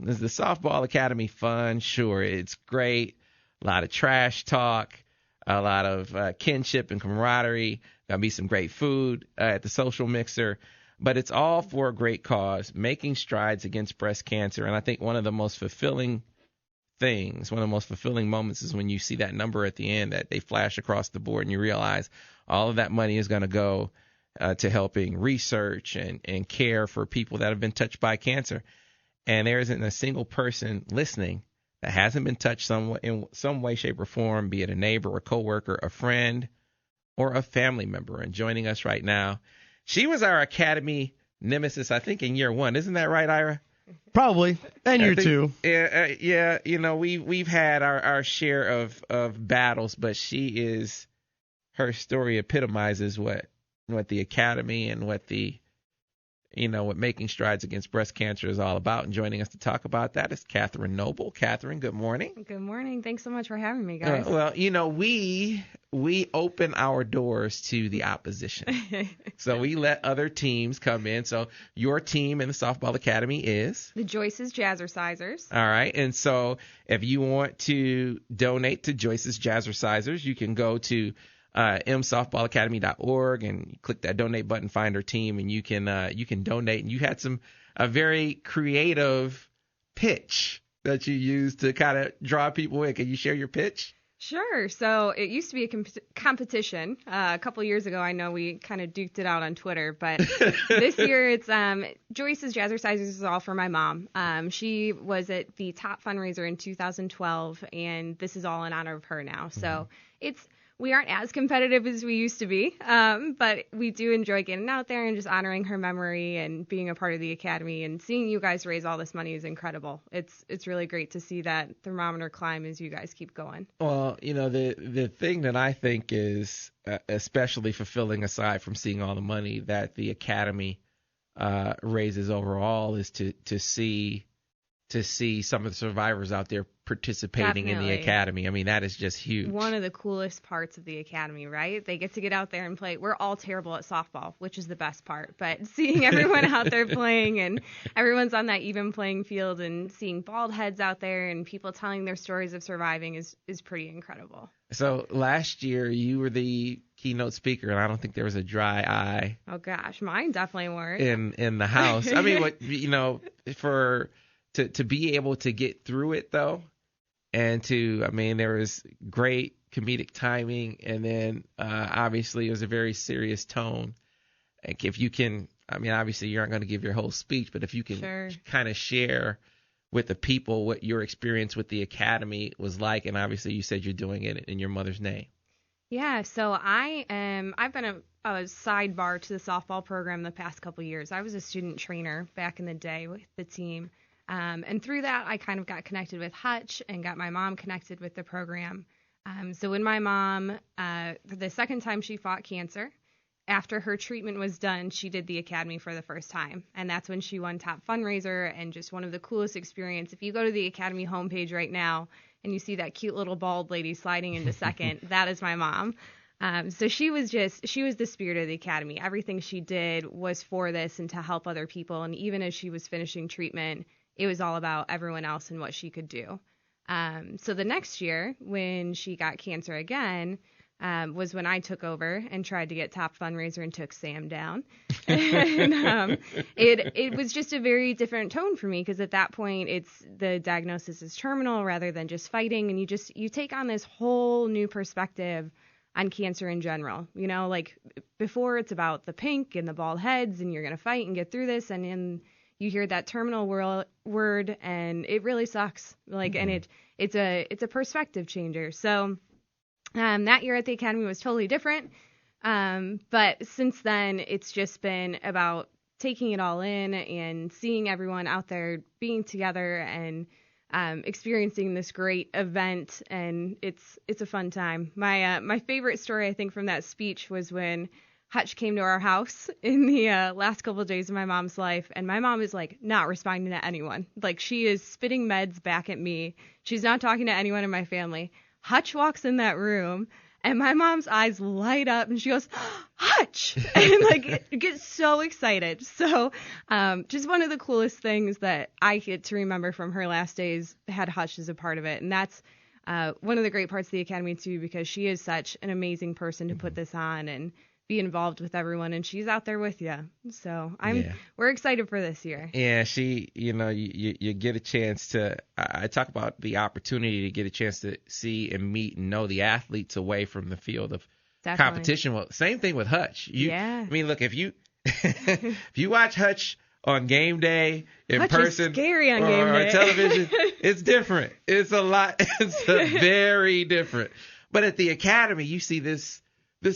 Is the Softball Academy fun? Sure, it's great. A lot of trash talk, a lot of kinship and camaraderie. Gonna be some great food at the social mixer. But it's all for a great cause, making strides against breast cancer. And I think one of the most fulfilling things, one of the most fulfilling moments is when you see that number at the end that they flash across the board and you realize all of that money is going to go to helping research and care for people that have been touched by cancer. And there isn't a single person listening that hasn't been touched in some way, shape, or form, be it a neighbor, a coworker, a friend, or a family member. And joining us right now, she was our Academy nemesis, I think, in year one. Isn't that right, Ira? Probably. And year two. Yeah, we've had our share of battles, but her story epitomizes what the Academy and what making strides against breast cancer is all about. And joining us to talk about that is Catherine Noble. Catherine, good morning. Good morning. Thanks so much for having me, guys. We open our doors to the opposition. So we let other teams come in. So your team in the Softball Academy is? The Joyce's Jazzercisers. All right. And so if you want to donate to Joyce's Jazzercisers, you can go to msoftballacademy.org and click that donate button, find our team, and you can donate. And you had a very creative pitch that you used to kind of draw people in. Can you share your pitch? Sure. So it used to be a competition. A couple years ago, I know we kind of duked it out on Twitter, but this year it's Joyce's Jazzercisers is all for my mom. She was at the top fundraiser in 2012, and this is all in honor of her now. So we aren't as competitive as we used to be, but we do enjoy getting out there and just honoring her memory and being a part of the Academy. And seeing you guys raise all this money is incredible. It's really great to see that thermometer climb as you guys keep going. Well, the thing that I think is especially fulfilling, aside from seeing all the money that the Academy raises overall, is to see some of the survivors out there participating in the Academy. I mean, that is just huge. One of the coolest parts of the Academy, right? They get to get out there and play. We're all terrible at softball, which is the best part. But seeing everyone out there playing and everyone's on that even playing field and seeing bald heads out there and people telling their stories of surviving is pretty incredible. So last year you were the keynote speaker, and I don't think there was a dry eye. Oh gosh, mine definitely weren't. In the house. I mean, to be able to get through it though, and there was great comedic timing, and then obviously it was a very serious tone. Like if you can, obviously you aren't going to give your whole speech, but if you can kind of share with the people what your experience with the Academy was like, and obviously you said you're doing it in your mother's name. Yeah, so I've been a sidebar to the softball program the past couple years. I was a student trainer back in the day with the team. And through that, I kind of got connected with Hutch and got my mom connected with the program. So when my mom, the second time she fought cancer, after her treatment was done, she did the Academy for the first time. And that's when she won top fundraiser, and just one of the coolest experience. If you go to the Academy homepage right now and you see that cute little bald lady sliding into second, that is my mom. So she was the spirit of the Academy. Everything she did was for this and to help other people. And even as she was finishing treatment, it was all about everyone else and what she could do. So the next year, when she got cancer again, was when I took over and tried to get top fundraiser and took Sam down. And it was just a very different tone for me, because at that point, it's the diagnosis is terminal rather than just fighting. And you take on this whole new perspective on cancer in general. Like before, it's about the pink and the bald heads and you're going to fight and get through this. And then you hear that terminal word and it really sucks. And it's a perspective changer. So that year at the Academy was totally different. But since then, it's just been about taking it all in and seeing everyone out there being together and experiencing this great event. And it's a fun time. My favorite story, I think, from that speech was when Hutch came to our house in the last couple of days of my mom's life, and my mom is not responding to anyone. She is spitting meds back at me. She's not talking to anyone in my family. Hutch walks in that room And my mom's eyes light up, and she goes, Hutch! And, like, gets so excited. So just one of the coolest things that I get to remember from her last days had Hutch as a part of it. And that's one of the great parts of the Academy, too, because she is such an amazing person to put this on and be involved with everyone, and she's out there with you. So we're excited for this year. Yeah, she, you get a chance to, I talk about the opportunity to get a chance to see and meet and know the athletes away from the field of competition. Well, same thing with Hutch. I mean, look, if you if you watch Hutch on game day in Hutch person is scary on game day. Or television, it's different. It's very different. But at the Academy, you see this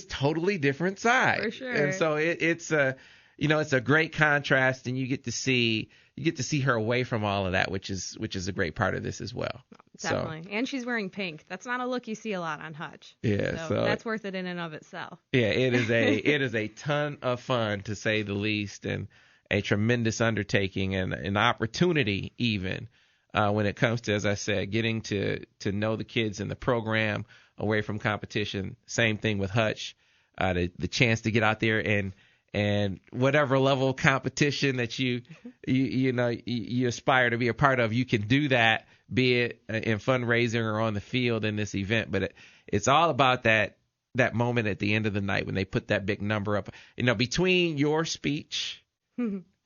totally different side. For sure. And so it's a great contrast, and you get to see her away from all of that, which is a great part of this as well. Definitely. So, and she's wearing pink. That's not a look you see a lot on Hutch. Yeah. So that's worth it in and of itself. Yeah, it is a ton of fun, to say the least, and a tremendous undertaking and an opportunity even when it comes to, as I said, getting to know the kids in the program away from competition. Same thing with Hutch, the chance to get out there and whatever level of competition that you aspire to be a part of, you can do that, be it in fundraising or on the field in this event. But it's all about that moment at the end of the night when they put that big number up. Between your speech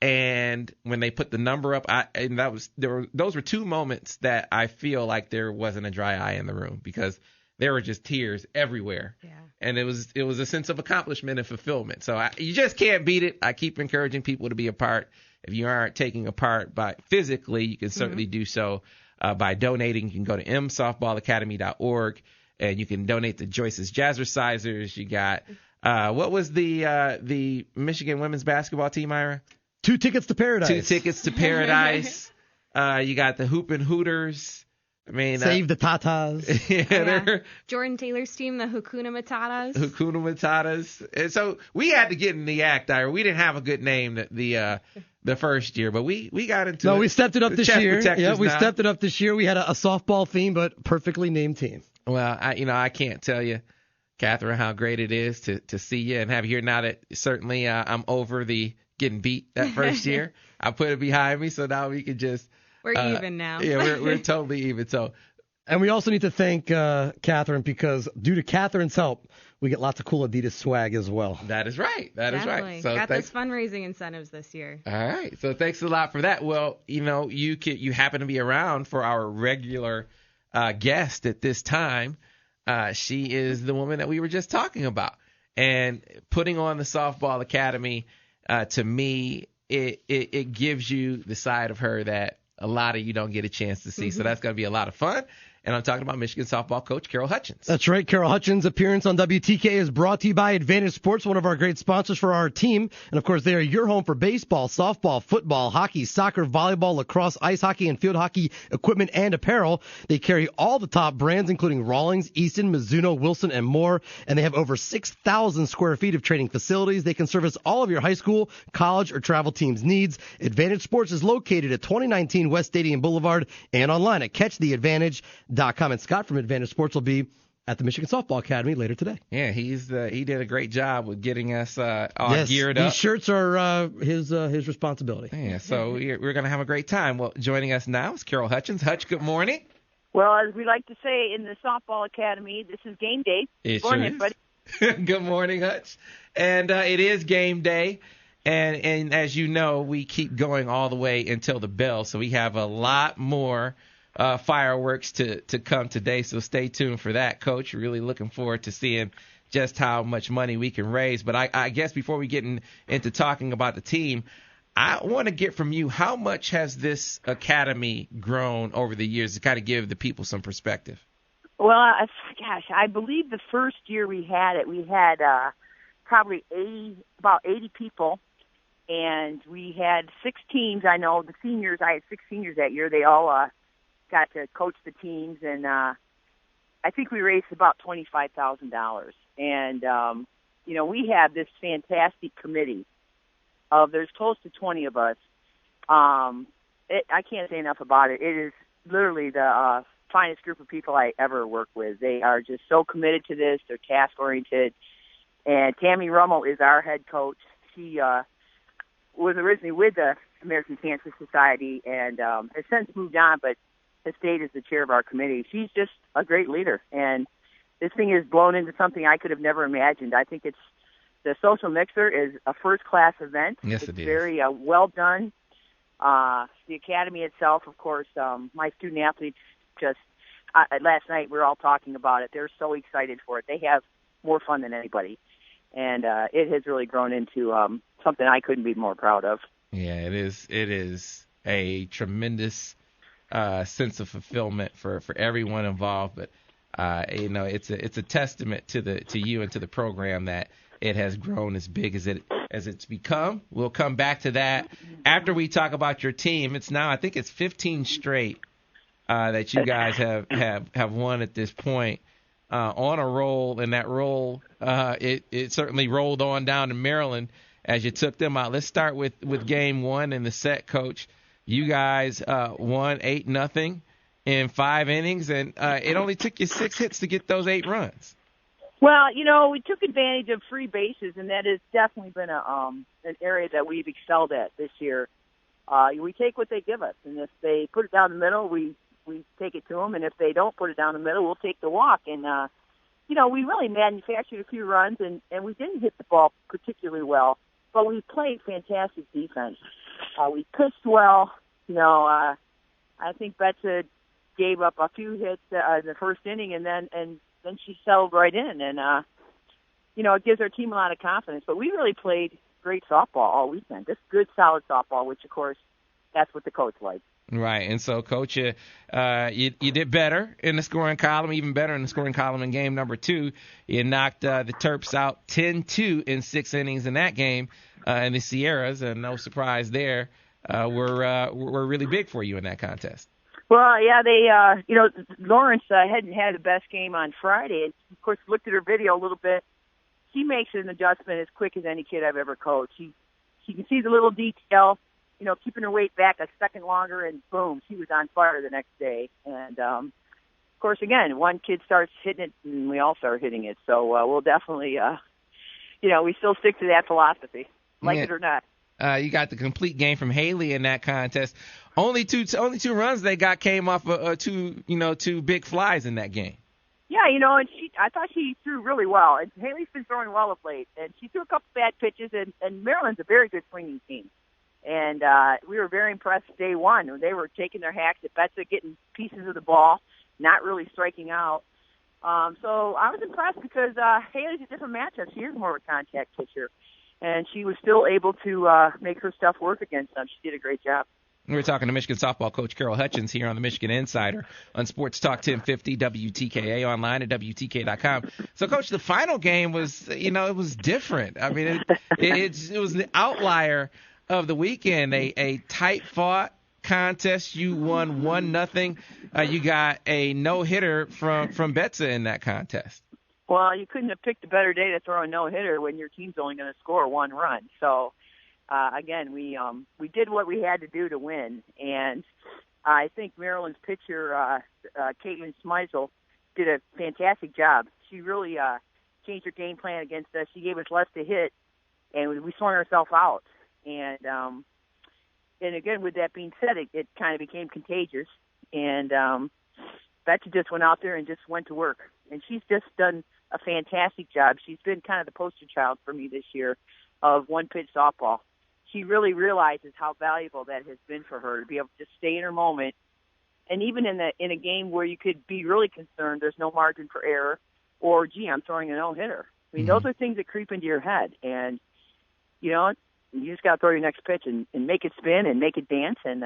and when they put the number up, those were two moments that I feel like there wasn't a dry eye in the room, because there were just tears everywhere. Yeah. And it was a sense of accomplishment and fulfillment. So you just can't beat it. I keep encouraging people to be a part. If you aren't taking a part physically, you can certainly do so by donating. You can go to msoftballacademy.org, and you can donate to Joyce's Jazzercisers. You got what was the Michigan women's basketball team, Ira? 2 tickets to paradise. 2 tickets to paradise. You got the Hoopin' Hooters. I mean, Save the Tatas. Yeah. Jordan Taylor's team, the Hakuna Matatas. Hakuna Matatas. And so we had to get in the act, Ira. We didn't have a good name the first year, but we got into it. No, we stepped it up this year. Yeah, we now. stepped it up this year. We had a softball theme, but perfectly named team. Well, I can't tell you, Catherine, how great it is to see you and have you here now that certainly I'm over the getting beat that first year. I put it behind me, so now we can just... We're even now. Yeah, we're totally even. So, and we also need to thank Catherine, because due to Catherine's help, we get lots of cool Adidas swag as well. That is right. That is right. So got those fundraising incentives this year. All right. So thanks a lot for that. Well, you happen to be around for our regular guest at this time. She is the woman that we were just talking about, and putting on the Softball Academy. To me, it gives you the side of her that a lot of you don't get a chance to see. So that's going to be a lot of fun. And I'm talking about Michigan softball coach Carol Hutchins. That's right. Carol Hutchins' appearance on WTKA is brought to you by Advantage Sports, one of our great sponsors for our team. And, of course, they are your home for baseball, softball, football, hockey, soccer, volleyball, lacrosse, ice hockey, and field hockey equipment and apparel. They carry all the top brands, including Rawlings, Easton, Mizuno, Wilson, and more. And they have over 6,000 square feet of training facilities. They can service all of your high school, college, or travel teams' needs. Advantage Sports is located at 2019 West Stadium Boulevard and online at catchtheadvantage.com. And Scott from Advantage Sports will be at the Michigan Softball Academy later today. Yeah, he did a great job with getting us all geared up. These shirts are his responsibility. Yeah, so we're going to have a great time. Well, joining us now is Carol Hutchins. Hutch, good morning. Well, as we like to say in the Softball Academy, this is game day. It Good morning, everybody. Good morning, Hutch. And it is game day. And as you know, we keep going all the way until the bell, so we have a lot more fireworks to come today, so stay tuned for that, Coach. Really looking forward to seeing just how much money we can raise. But I guess before we get into talking about the team, I want to get from you, how much has this academy grown over the years to kind of give the people some perspective? Well, I believe the first year we had it, we had probably about 80 people, and we had 6 teams. I know the seniors, I had 6 seniors that year. They all got to coach the teams, and I think we raised about $25,000. And, we have this fantastic committee there's close to 20 of us. I can't say enough about it. It is literally the finest group of people I ever worked with. They are just so committed to this. They're task-oriented. And Tammy Rummel is our head coach. She was originally with the American Cancer Society and has since moved on, but has stayed as the chair of our committee. She's just a great leader. And this thing has blown into something I could have never imagined. I think the Social Mixer is a first-class event. Yes, it's it is. Very well done. The academy itself, of course, my student athletes just, last night we were all talking about it. They're so excited for it. They have more fun than anybody. And it has really grown into something I couldn't be more proud of. Yeah, it is. It is a tremendous sense of fulfillment for everyone involved. But it's a testament to you and to the program that it has grown as big as it's become. We'll come back to that after we talk about your team. It's now, I think it's 15 straight that you guys have won at this point. On a roll, and that roll, it certainly rolled on down to Maryland as you took them out. Let's start with game one in the set, Coach. You guys won 8-0 in 5 innings, and it only took you 6 hits to get those 8 runs. Well, we took advantage of free bases, and that has definitely been an area that we've excelled at this year. We take what they give us, and if they put it down the middle, we take it to them, and if they don't put it down the middle, we'll take the walk. And, we really manufactured a few runs, and we didn't hit the ball particularly well, but we played fantastic defense. We pitched well. I think Betsa gave up a few hits in the first inning, and then she settled right in. And, it gives our team a lot of confidence. But we really played great softball all weekend, just good, solid softball, which, of course, that's what the coach likes. Right, and so, Coach, you did better in the scoring column, even better in the scoring column in game number 2. You knocked the Terps out 10-2 in 6 innings in that game, and the Sierras, and no surprise there, were really big for you in that contest. Well, yeah, they, Lawrence hadn't had the best game on Friday, and, of course, looked at her video a little bit. She makes an adjustment as quick as any kid I've ever coached. She can see the little detail, keeping her weight back a second longer, and boom, she was on fire the next day. And, of course, again, one kid starts hitting it, and we all start hitting it. So we'll definitely, we still stick to that philosophy, it or not. You got the complete game from Haley in that contest. Only two runs they got came off of two big flies in that game. Yeah, and I thought she threw really well. And Haley's been throwing well of late, and she threw a couple bad pitches. And Maryland's a very good swinging team. And we were very impressed day one. They were taking their hacks at Betsa, getting pieces of the ball, not really striking out. So I was impressed because Haley's a different matchup. She is more of a contact pitcher. And she was still able to make her stuff work against them. She did a great job. We're talking to Michigan softball coach Carol Hutchins here on the Michigan Insider on Sports Talk 1050 WTKA, online at WTKA.com. So, Coach, the final game was, it was different. I mean, it was the outlier of the weekend, a tight-fought contest. You won 1-0. You got a no-hitter from Betsa in that contest. Well, you couldn't have picked a better day to throw a no-hitter when your team's only going to score 1 run. So, again, we did what we had to do to win. And I think Maryland's pitcher, Caitlin Smeisel, did a fantastic job. She really changed her game plan against us. She gave us less to hit, and we swung ourselves out. And again, with that being said, it kind of became contagious. And Betcha just went out there and just went to work. And she's just done a fantastic job. She's been kind of the poster child for me this year of one-pitch softball. She really realizes how valuable that has been for her to be able to just stay in her moment. And even in a game where you could be really concerned, there's no margin for error, or, gee, I'm throwing a no-hitter. I mean, those are things that creep into your head. And, you just got to throw your next pitch and make it spin and make it dance. And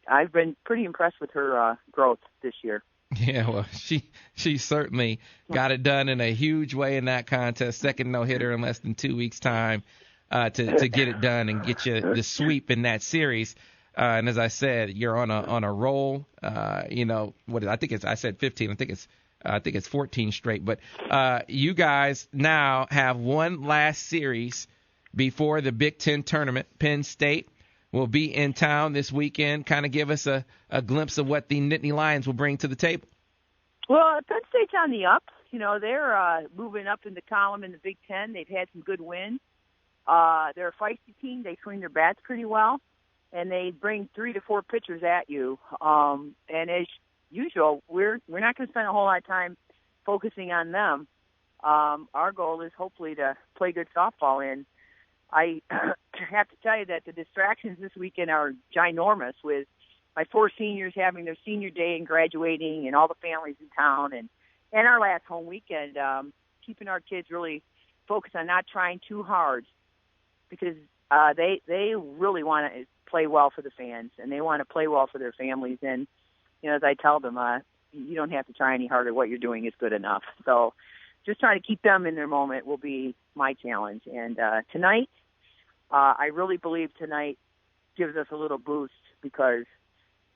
I've been pretty impressed with her growth this year. Yeah, well, she certainly got it done in a huge way in that contest. Second no-hitter in less than 2 weeks' time to get it done and get you the sweep in that series. And as I said, you're on a roll. I said 15. I think it's 14 straight. But you guys now have one last series before the Big Ten tournament. Penn State will be in town this weekend. Kind of give us a glimpse of what the Nittany Lions will bring to the table. Well, Penn State's on the up. You know, they're moving up in the column in the Big Ten. They've had some good wins. They're a feisty team. They swing their bats pretty well, and they bring 3 to 4 pitchers at you. And as usual, we're not going to spend a whole lot of time focusing on them. Our goal is hopefully to play good softball. And I have to tell you that the distractions this weekend are ginormous, with my 4 seniors having their senior day and graduating, and all the families in town, and our last home weekend, keeping our kids really focused on not trying too hard, because they really want to play well for the fans, and they want to play well for their families. And, you know, as I tell them, you don't have to try any harder. What you're doing is good enough. So just trying to keep them in their moment will be my challenge. And tonight, I really believe tonight gives us a little boost, because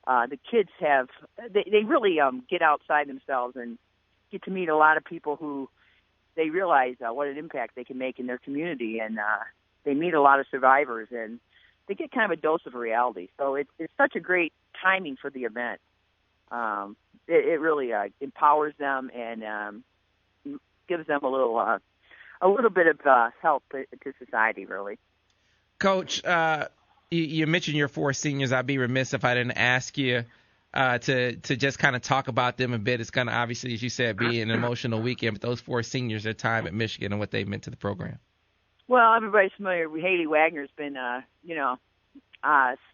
the kids they really get outside themselves and get to meet a lot of people who they realize what an impact they can make in their community. And they meet a lot of survivors, and they get kind of a dose of reality. So it's such a great timing for the event. It really empowers them and gives them a little bit of help to society, really. Coach, you mentioned your 4 seniors. I'd be remiss if I didn't ask you to just kind of talk about them a bit. It's going to, obviously, as you said, be an emotional weekend, but those 4 seniors, their time at Michigan and what they've meant to the program. Well, everybody's familiar with Haley Wagner's been,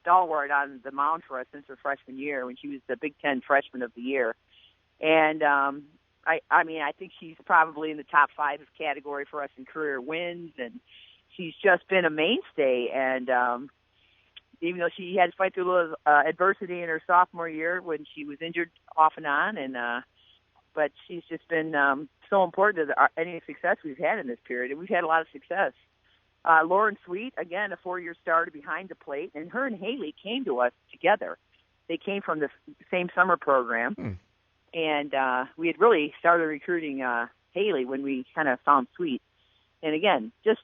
stalwart on the mound for us since her freshman year, when she was the Big Ten Freshman of the Year. And I think she's probably in the top 5 category for us in career wins, and she's just been a mainstay. And even though she had to fight through a little adversity in her sophomore year when she was injured off and on, but she's just been so important to any success we've had in this period, and we've had a lot of success. Lauren Sweet, again, a 4-year starter behind the plate, and her and Haley came to us together. They came from the same summer program, and we had really started recruiting Haley when we kind of found Sweet. And again, just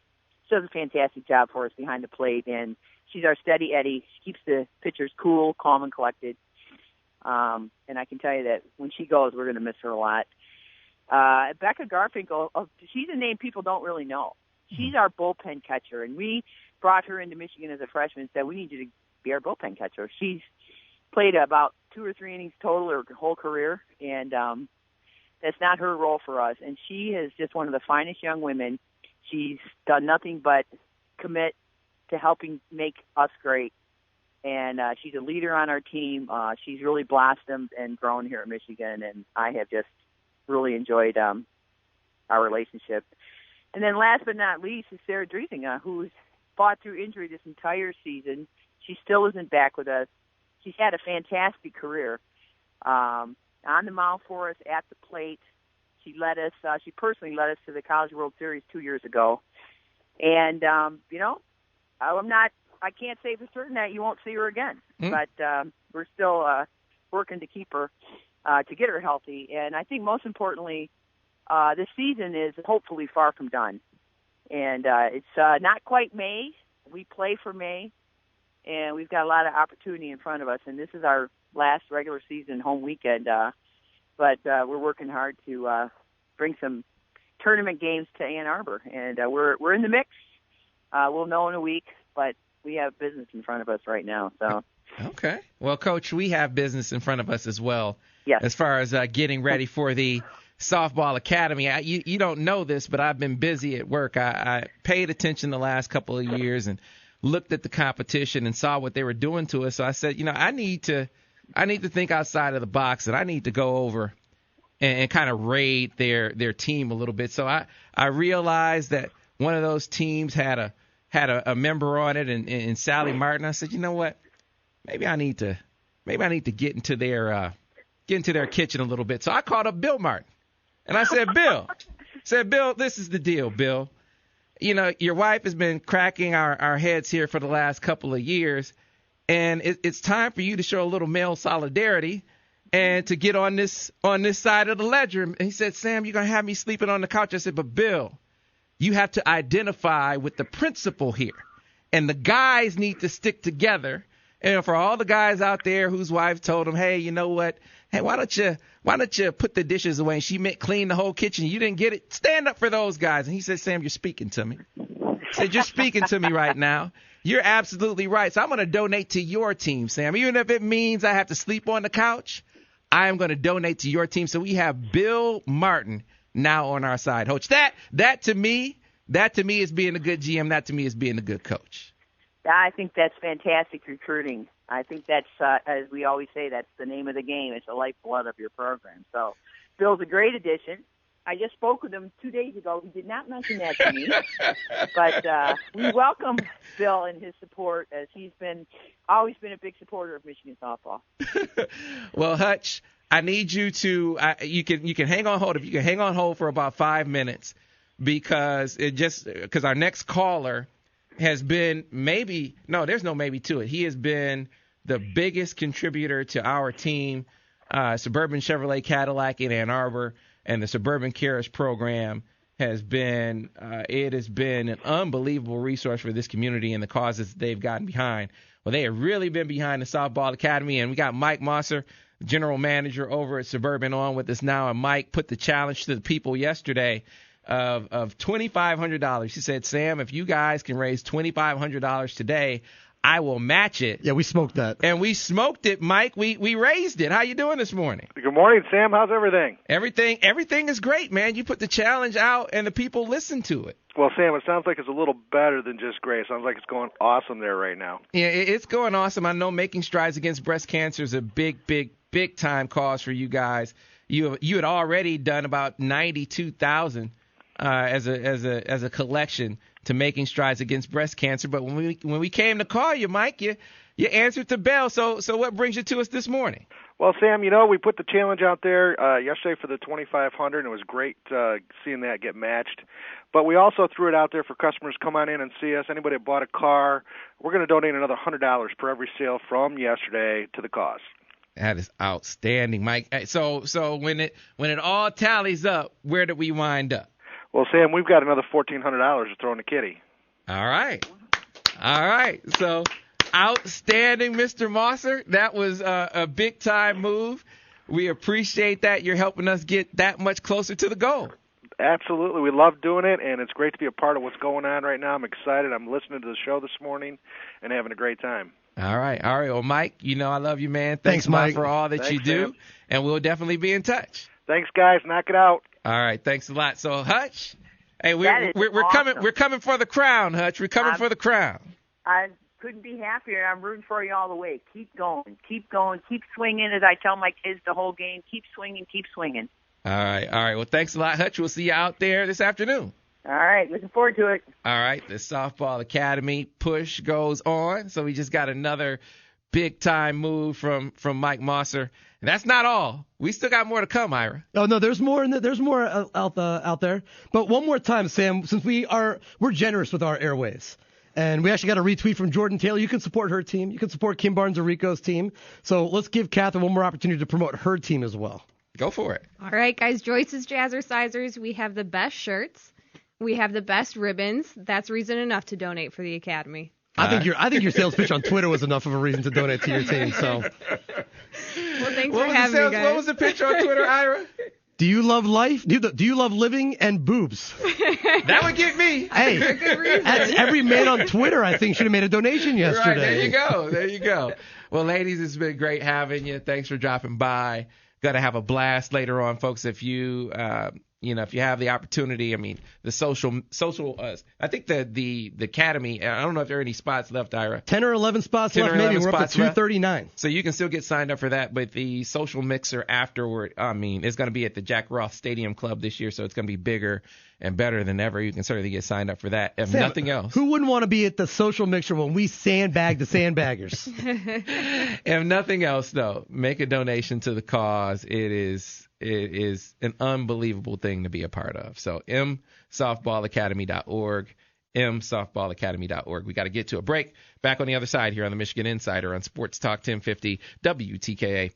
does a fantastic job for us behind the plate, and she's our steady Eddie. She keeps the pitchers cool, calm, and collected. And I can tell you that when she goes, we're going to miss her a lot. Becca Garfinkel, she's a name people don't really know. She's our bullpen catcher, and we brought her into Michigan as a freshman and said, we need you to be our bullpen catcher. She's played about 2 or 3 innings total her whole career, and that's not her role for us. And she is just one of the finest young women. She's done nothing but commit to helping make us great. And she's a leader on our team. She's really blossomed and grown here at Michigan, and I have just really enjoyed our relationship. And then last but not least is Sarah Driesinga, who's fought through injury this entire season. She still isn't back with us. She's had a fantastic career on the mound for us, at the plate. She personally led us to the College World Series 2 years ago. And, I can't say for certain that you won't see her again, but we're still working to keep her, to get her healthy. And I think most importantly, this season is hopefully far from done. And it's not quite May. We play for May, and we've got a lot of opportunity in front of us. And this is our last regular season home weekend, but we're working hard to bring some tournament games to Ann Arbor. And we're in the mix. We'll know in a week, but we have business in front of us right now. So. Okay. Well, Coach, we have business in front of us as well. Yes. As far as getting ready for the softball academy. You don't know this, but I've been busy at work. I paid attention the last couple of years and looked at the competition and saw what they were doing to us. So I said, I need to think outside of the box, and I need to go over and kind of raid their team a little bit. So I realized that one of those teams had a member on it, and Sally Martin. I said, you know what? Maybe I need to get into their kitchen a little bit. So I called up Bill Martin, and I said, Bill, this is the deal, Bill. Your wife has been cracking our heads here for the last couple of years, and it's time for you to show a little male solidarity and to get on this side of the ledger. And he said, Sam, you're gonna have me sleeping on the couch. I said, but Bill, you have to identify with the principle here, and the guys need to stick together. And for all the guys out there whose wife told them, hey, you know what? Hey, why don't you put the dishes away? And she meant clean the whole kitchen. You didn't get it. Stand up for those guys. And he said, Sam, you're speaking to me. He said, you're speaking to me right now. You're absolutely right. So I'm going to donate to your team, Sam. Even if it means I have to sleep on the couch, I am going to donate to your team. So we have Bill Martin now on our side. Coach, that to me is being a good GM. That to me is being a good coach. I think that's fantastic recruiting. I think that's, as we always say, that's the name of the game. It's the lifeblood of your program. So Bill's a great addition. I just spoke with him 2 days ago. He did not mention that to me. But we welcome Bill and his support, as he's always been a big supporter of Michigan softball. Well, Hutch, I need you to you can hang on hold. If you can hang on hold for about 5 minutes, because our next caller has been there's no maybe to it. He has been the biggest contributor to our team, Suburban Chevrolet Cadillac in Ann Arbor, and the Suburban Cares program has been an unbelievable resource for this community and the causes that they've gotten behind. Well, they have really been behind the Softball Academy, and we got Mike Mosser, general manager over at Suburban, on with us now. And Mike put the challenge to the people yesterday of $2,500. He said, Sam, if you guys can raise $2,500 today, I will match it. Yeah, we smoked that. And we smoked it, Mike. We raised it. How you doing this morning? Good morning, Sam. How's everything? Everything is great, man. You put the challenge out, and the people listen to it. Well, Sam, it sounds like it's a little better than just great. It sounds like it's going awesome there right now. Yeah, it's going awesome. I know making strides against breast cancer is a big time cause for you guys. You had already done about 92,000 as a collection to making strides against breast cancer. But when we came to call you, Mike, you answered the bell. So what brings you to us this morning? Well, Sam, we put the challenge out there yesterday for the $2,500, and it was great seeing that get matched. But we also threw it out there for customers come on in and see us. Anybody that bought a car, we're going to donate another $100 per every sale from yesterday to the cause. That is outstanding, Mike. So when it all tallies up, where did we wind up? Well, Sam, we've got another $1,400 to throw in the kitty. All right. So outstanding, Mr. Mosser. That was a big-time move. We appreciate that. You're helping us get that much closer to the goal. Absolutely. We love doing it, and it's great to be a part of what's going on right now. I'm excited. I'm listening to the show this morning and having a great time. All right. Well, Mike, I love you, man. Thanks Mike, for all that you do, Sam. And we'll definitely be in touch. Thanks, guys. Knock it out. All right. Thanks a lot. So, Hutch, hey, we're awesome. We're coming for the crown, Hutch. We're coming for the crown. I couldn't be happier. I'm rooting for you all the way. Keep going. Keep swinging. As I tell my kids the whole game, keep swinging. All right. Well, thanks a lot, Hutch. We'll see you out there this afternoon. All right. Looking forward to it. All right. The Softball Academy push goes on. So we just got another big-time move from Mike Mosser. And that's not all. We still got more to come, Ira. Oh, no, there's more out there. But one more time, Sam, since we're generous with our airwaves. And we actually got a retweet from Jordan Taylor. You can support her team. You can support Kim Barnes-Arico's team. So let's give Catherine one more opportunity to promote her team as well. Go for it. All right, guys. Joyce's Jazzercisers. We have the best shirts. We have the best ribbons. That's reason enough to donate for the Academy. I think your sales pitch on Twitter was enough of a reason to donate to your team. So, well, thanks for having me, guys. What was the pitch on Twitter, Ira? Do you love life? Do you love living and boobs? That would get me. Hey, that's every man on Twitter, I think, should have made a donation yesterday. Right, there you go. Well, ladies, it's been great having you. Thanks for dropping by. Got to have a blast later on, folks. If you if you have the opportunity, the social, I think the Academy, I don't know if there are any spots left, Ira. 10 or 11 spots left, maybe. We're up to 239. So you can still get signed up for that, but the social mixer afterward, it's going to be at the Jack Roth Stadium Club this year, so it's going to be bigger and better than ever. You can certainly get signed up for that, if nothing else. Who wouldn't want to be at the social mixer when we sandbag the sandbaggers? If nothing else, though, make a donation to the cause. It is an unbelievable thing to be a part of. So msoftballacademy.org, msoftballacademy.org. We got to get to a break. Back on the other side here on the Michigan Insider on Sports Talk 1050 WTKA.